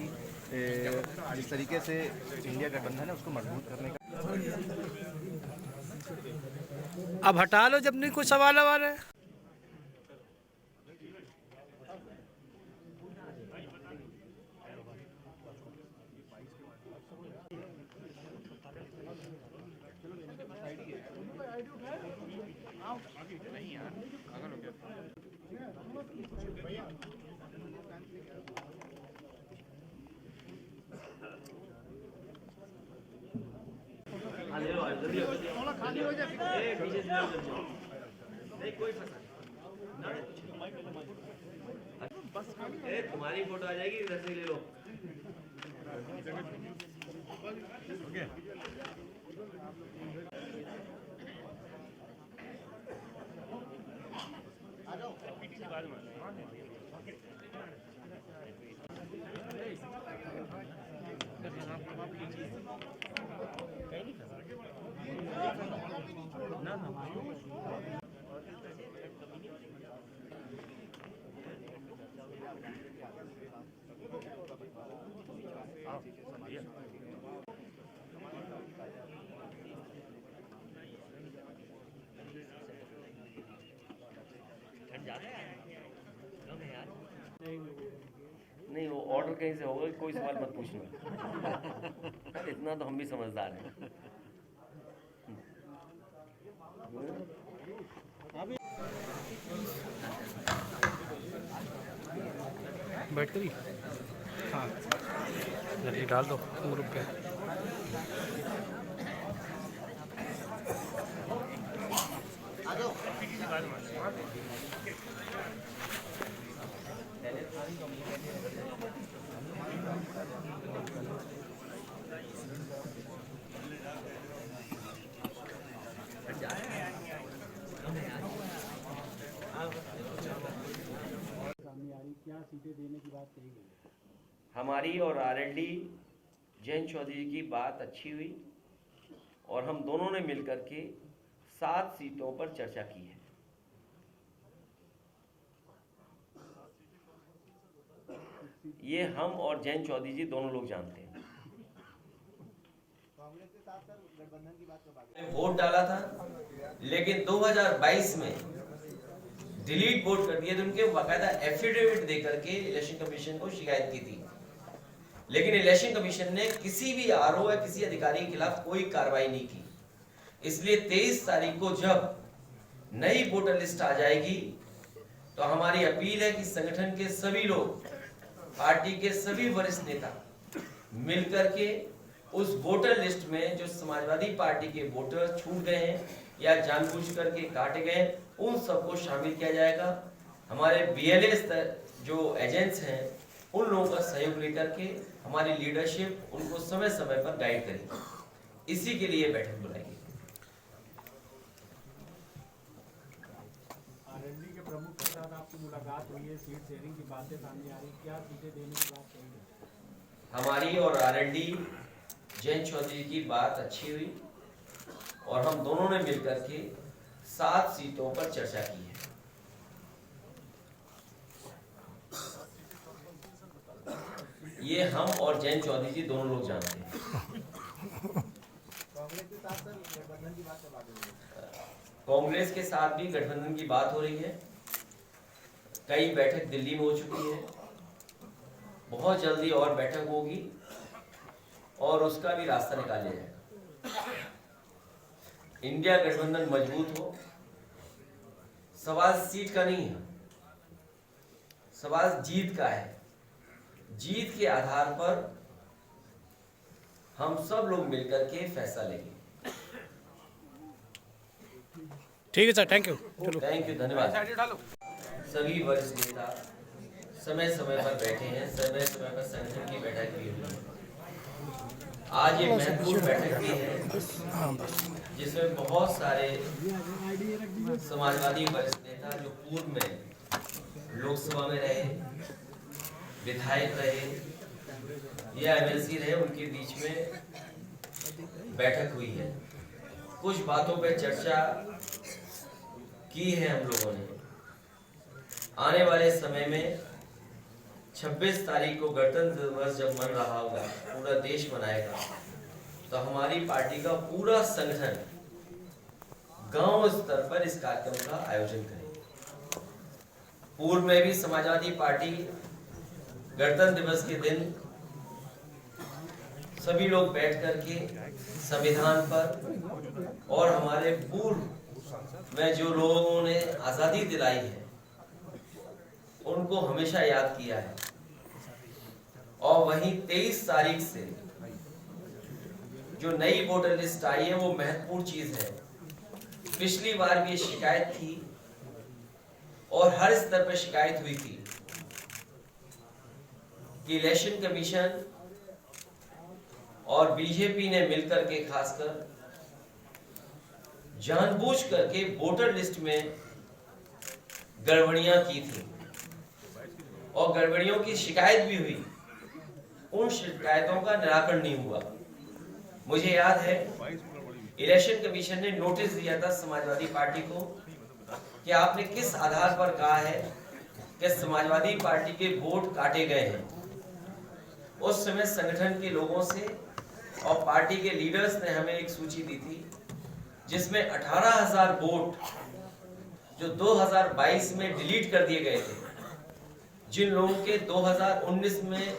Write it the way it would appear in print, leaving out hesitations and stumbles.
कि जिस तरीके से इंडिया गठबंधन है उसको मजबूत करने का। अब हटा लो जब नहीं कोई सवाल है। तुम्हारी फोटो आ जाएगी, इधर से ले लो। नहीं, वो ऑर्डर कहीं से होगा, कोई सवाल मत पूछना। इतना तो हम भी समझदार हैं। बैठ करी हाँ जल्दी डाल दो ग्रुप पे। क्या सीटें देने की बात कही गई? हमारी और आरएलडी जयंत चौधरी की बात अच्छी हुई और हम दोनों ने मिलकर के 7 सीटों पर चर्चा की है। ये हम और जयंत चौधरी जी दोनों लोग जानते हैं। कांग्रेस के साथ सर गठबंधन की बात कब वोट डाला था, लेकिन 2022 में डिलीट वोट कर दिए थे उनके, बाकायदा एफिडेविट देकर के इलेक्शन कमीशन को शिकायत की थी। लेकिन इलेक्शन कमीशन ने किसी भी आरओ या किसी अधिकारी के खिलाफ कोई कार्रवाई नहीं की। इसलिए 23 तारीख को जब नई वोटर लिस्ट आ जाएगी तो हमारी अपील है कि संगठन के सभी लोग, पार्टी के सभी वरिष्ठ नेता मिलकर के उस वोटर लिस्ट में जो समाजवादी पार्टी के वोटर छूट गए हैं या जानबूझ करके काटे गए, उन सबको शामिल किया जाएगा। हमारे बीएलए जो एजेंट्स हैं उन लोगों का सहयोग लेकर के हमारी लीडरशिप उनको समय समय पर गाइड करेगी। इसी के लिए बैठक बुलाएगी। आरएलडी के प्रमुख के साथ आपकी मुलाकात हुई है, सीट शेयरिंग की बातें सामने आ रही, क्या सीटें देने की बात कही गई? हमारी और आरएलडी जयंत चौधरी की बात अच्छी हुई और हम दोनों ने मिलकर के 7 सीटों पर चर्चा की है। ये हम और जयंत चौधरी जी दोनों लोग जानते हैं। कांग्रेस के साथ सर गठबंधन की बात कब आ गई? कांग्रेस के साथ भी गठबंधन की बात हो रही है। कई बैठक दिल्ली में हो चुकी है, बहुत जल्दी और बैठक होगी और उसका भी रास्ता निकाल लिया जाएगा। इंडिया गठबंधन मजबूत हो, सवाल सीट का नहीं है, सवाल जीत का है। जीत के आधार पर हम सब लोग मिलकर के फैसला लेंगे। ठीक है sir, thank you. Thank you, धन्यवाद। सभी वरिष्ठ नेता समय समय पर बैठे हैं, समय समय पर संगठन की बैठक भी हुई है। आज एक महत्वपूर्ण बैठक भी है जिसमें बहुत सारे समाजवादी वरिष्ठ नेता जो पूर्व में लोकसभा में रहे, विधायक रहे या एमएलसी रहे, उनके बीच में बैठक हुई है। कुछ बातों पर चर्चा की है हम लोगों ने। आने वाले समय में 26 तारीख को गणतंत्र दिवस जब मन रहा होगा, पूरा देश मनाएगा, तो हमारी पार्टी का पूरा संगठन गांव स्तर पर इस कार्यक्रम का आयोजन करेगी। पूर्व में भी समाजवादी पार्टी गणतंत्र दिवस के दिन सभी लोग बैठ करके संविधान पर और हमारे पूर्व में जो लोगों ने आजादी दिलाई है उनको हमेशा याद किया है। और वहीं 23 तारीख से जो नई वोटर लिस्ट आई है वो महत्वपूर्ण चीज है। पिछली बार भी शिकायत थी और हर स्तर पर शिकायत हुई थी कि इलेक्शन कमीशन और बीजेपी ने मिलकर के खासकर जानबूझ करके वोटर लिस्ट में गड़बड़ियां की थी और गड़बड़ियों की शिकायत भी हुई। उन शिकायतों का निराकरण नहीं हुआ। मुझे याद है इलेक्शन कमीशन ने नोटिस दिया था समाजवादी पार्टी को कि आपने किस आधार पर कहा है कि समाजवादी पार्टी के वोट काटे गए हैं। उस समय संगठन के लोगों से और पार्टी के लीडर्स ने हमें एक सूची दी थी जिसमें 18,000 वोट जो 2022 में डिलीट कर दिए गए थे, जिन लोगों के 2019 में